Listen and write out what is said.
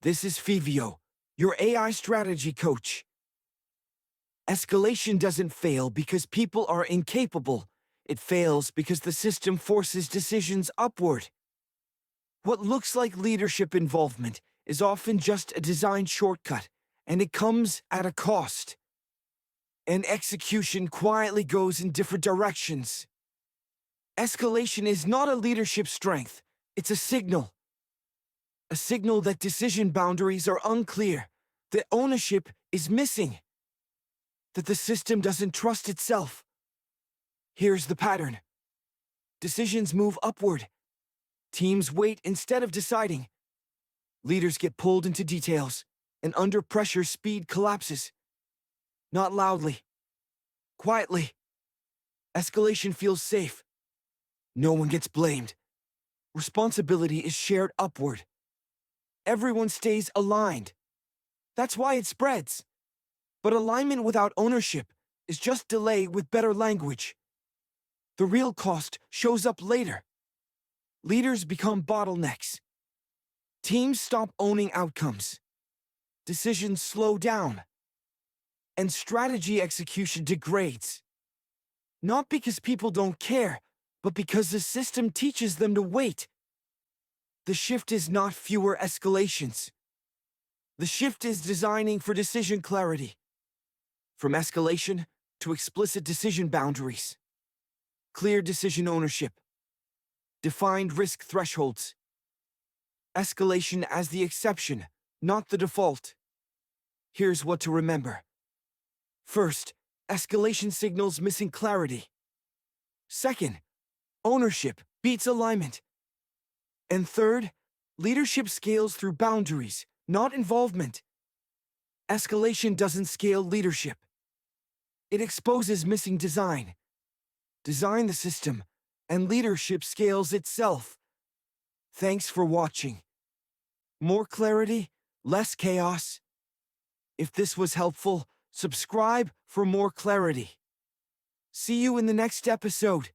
This is Fivio, your AI strategy coach. Escalation doesn't fail because people are incapable. It fails because the system forces decisions upward. What looks like leadership involvement is often just a design shortcut, and it comes at a cost. And execution quietly goes in different directions. Escalation is not a leadership strength, it's a signal. A signal that decision boundaries are unclear, that ownership is missing, that the system doesn't trust itself. Here's the pattern. Decisions move upward. Teams wait instead of deciding. Leaders get pulled into details, and under pressure speed collapses. Not loudly. Quietly. Escalation feels safe. No one gets blamed. Responsibility is shared upward. Everyone stays aligned. That's why it spreads. But alignment without ownership is just delay with better language. The real cost shows up later. Leaders become bottlenecks. Teams stop owning outcomes. Decisions slow down. And strategy execution degrades. Not because people don't care, but because the system teaches them to wait. The shift is not fewer escalations. The shift is designing for decision clarity. From escalation to explicit decision boundaries. Clear decision ownership. Defined risk thresholds. Escalation as the exception, not the default. Here's what to remember. First, escalation signals missing clarity. Second, ownership beats alignment. And third, leadership scales through boundaries, not involvement. Escalation doesn't scale leadership. It exposes missing design. Design the system, and leadership scales itself. Thanks for watching. More clarity, less chaos. If this was helpful, subscribe for more clarity. See you in the next episode.